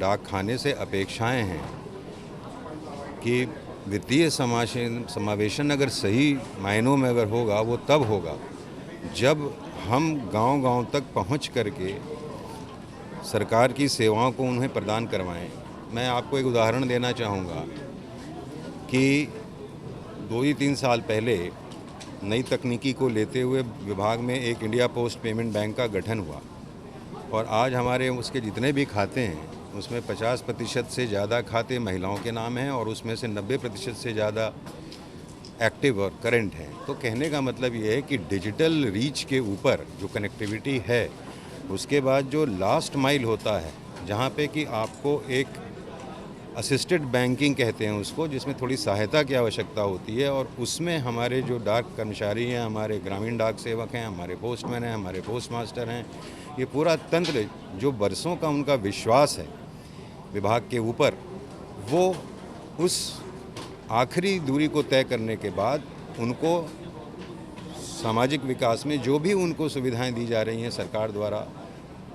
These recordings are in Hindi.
डाक खाने से अपेक्षाएं हैं कि वित्तीय समावेशन अगर सही मायनों में अगर होगा वो तब होगा जब हम गांव-गांव तक पहुंच करके सरकार की सेवाओं को उन्हें प्रदान करवाएं। मैं आपको एक उदाहरण देना चाहूँगा कि 2 ही 3 साल पहले नई तकनीकी को लेते हुए विभाग में एक इंडिया पोस्ट पेमेंट बैंक का गठन हुआ और आज हमारे उसके जितने भी खाते हैं उसमें 50% से ज़्यादा खाते महिलाओं के नाम हैं और उसमें से 90% से ज़्यादा एक्टिव और करंट हैं। तो कहने का मतलब ये है कि डिजिटल रीच के ऊपर जो कनेक्टिविटी है, उसके बाद जो लास्ट माइल होता है जहाँ पे कि आपको एक असिस्टेड बैंकिंग कहते हैं उसको, जिसमें थोड़ी सहायता की आवश्यकता होती है और उसमें हमारे जो डाक कर्मचारी हैं, हमारे ग्रामीण डाक सेवक हैं, हमारे पोस्टमैन हैं, हमारे पोस्ट मास्टर हैं, ये पूरा तंत्र जो बरसों का उनका विश्वास है विभाग के ऊपर, वो उस आखिरी दूरी को तय करने के बाद उनको सामाजिक विकास में जो भी उनको सुविधाएं दी जा रही हैं सरकार द्वारा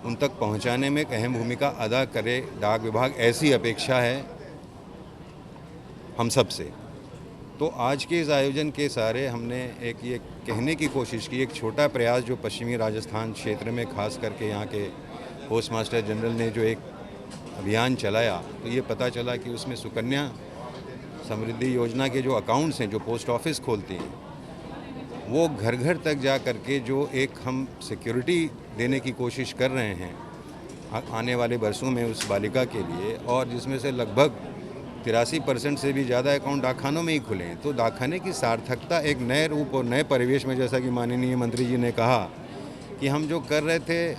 उन तक पहुंचाने में एक अहम भूमिका अदा करे डाक विभाग, ऐसी अपेक्षा है हम सब से। तो आज के इस आयोजन के सारे हमने एक ये कहने की कोशिश की, एक छोटा प्रयास जो पश्चिमी राजस्थान क्षेत्र में खास करके यहाँ के पोस्ट मास्टर जनरल ने जो एक अभियान चलाया, तो ये पता चला कि उसमें सुकन्या समृद्धि योजना के जो अकाउंट्स हैं जो पोस्ट ऑफिस खोलती हैं, वो घर घर तक जा कर के जो एक हम सिक्योरिटी देने की कोशिश कर रहे हैं आने वाले वर्षों में उस बालिका के लिए, और जिसमें से लगभग 83% से भी ज़्यादा अकाउंट डाकखानों में ही खुले हैं। तो डाकखाने की सार्थकता एक नए रूप और नए परिवेश में, जैसा कि माननीय मंत्री जी ने कहा कि हम जो कर रहे थे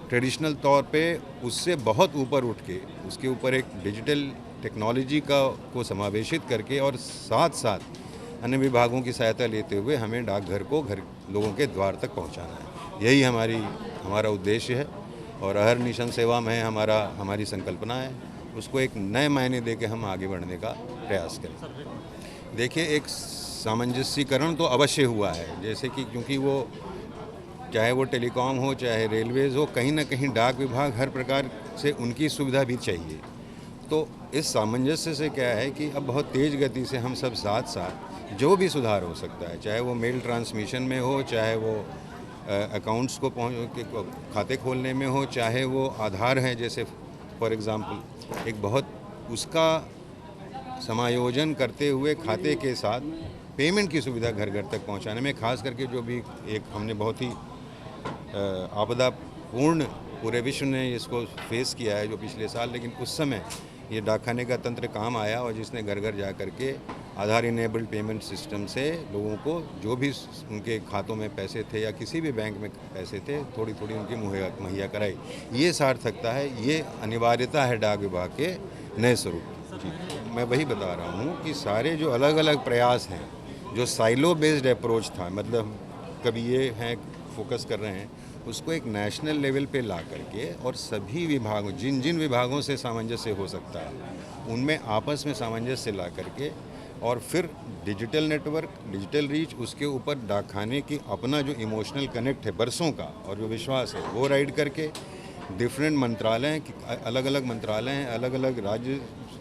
ट्रेडिशनल तौर पे, उससे बहुत ऊपर उठ के उसके ऊपर एक डिजिटल टेक्नोलॉजी को समावेशित करके और साथ साथ अन्य विभागों की सहायता लेते हुए हमें डाकघर को घर लोगों के द्वार तक पहुंचाना है। यही हमारा उद्देश्य है और अहर्निशं सेवा में हमारी संकल्पना है, उसको एक नए मायने दे के हम आगे बढ़ने का प्रयास करें। देखिए, एक सामंजस्यीकरण तो अवश्य हुआ है, जैसे कि क्योंकि वो चाहे वो टेलीकॉम हो चाहे रेलवेज़ हो, कहीं ना कहीं डाक विभाग हर प्रकार से उनकी सुविधा भी चाहिए। तो इस सामंजस्य से क्या है कि अब बहुत तेज़ गति से हम सब साथ साथ जो भी सुधार हो सकता है, चाहे वो मेल ट्रांसमिशन में हो, चाहे वो अकाउंट्स को खाते खोलने में हो, चाहे वो आधार है जैसे फॉर एग्ज़ाम्पल, एक बहुत उसका समायोजन करते हुए खाते के साथ पेमेंट की सुविधा घर घर तक पहुंचाने में, खास करके जो भी एक हमने बहुत ही आपदापूर्ण पूरे विश्व ने इसको फेस किया है जो पिछले साल, लेकिन उस समय ये डाकखाने का तंत्र काम आया और जिसने घर घर जा कर के आधार इनेबल्ड पेमेंट सिस्टम से लोगों को जो भी उनके खातों में पैसे थे या किसी भी बैंक में पैसे थे, थोड़ी थोड़ी उनकी मुहैया कराई। ये सार्थकता है, ये अनिवार्यता है डाक विभाग के नए स्वरूप की। मैं वही बता रहा हूँ कि सारे जो अलग अलग प्रयास हैं, जो साइलो बेस्ड अप्रोच था, मतलब कभी ये हैं फोकस कर रहे हैं, उसको एक नेशनल लेवल पे ला करके और सभी विभागों जिन जिन विभागों से सामंजस्य हो सकता है उनमें आपस में सामंजस्य ला करके और फिर डिजिटल नेटवर्क, डिजिटल रीच, उसके ऊपर डाकखाने की अपना जो इमोशनल कनेक्ट है बरसों का और जो विश्वास है वो राइड करके डिफरेंट मंत्रालय, अलग अलग मंत्रालय हैं, अलग अलग राज्य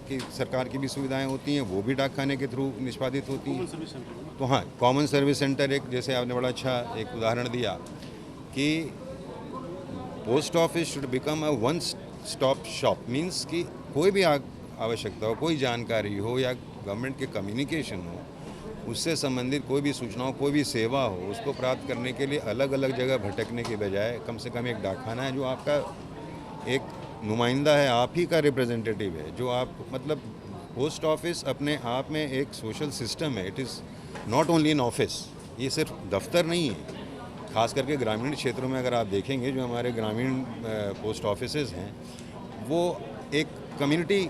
की सरकार की भी सुविधाएं होती हैं, वो भी डाकखाने के थ्रू निष्पादित होती हैं। तो हाँ, कॉमन सर्विस सेंटर एक, जैसे आपने बड़ा अच्छा एक उदाहरण दिया कि post office should become a one stop shop, means कि कोई भी आवश्यकता हो, कोई जानकारी हो या गवर्नमेंट के कम्युनिकेशन हो, उससे संबंधित कोई भी सूचना हो, कोई भी सेवा हो, उसको प्राप्त करने के लिए अलग अलग जगह भटकने के बजाय कम से कम एक डाकखाना है जो आपका एक नुमाइंदा है, आप ही का रिप्रेजेंटेटिव है, जो आप मतलब पोस्ट ऑफिस अपने आप में एक सोशल सिस्टम है। It is not only an office, ये सिर्फ दफ्तर नहीं है। खास करके ग्रामीण क्षेत्रों में अगर आप देखेंगे जो हमारे ग्रामीण पोस्ट ऑफिसेज हैं, वो एक कम्युनिटी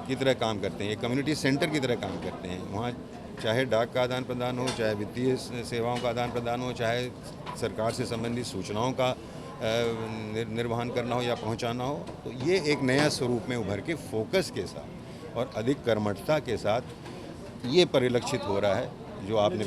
की तरह काम करते हैं, एक कम्युनिटी सेंटर की तरह काम करते हैं। वहाँ चाहे डाक का आदान प्रदान हो, चाहे वित्तीय सेवाओं का आदान प्रदान हो, चाहे सरकार से संबंधित सूचनाओं का निर्वहन करना हो या पहुँचाना हो, तो ये एक नया स्वरूप में उभर के फोकस के साथ और अधिक कर्मठता के साथ ये परिलक्षित हो रहा है जो आपने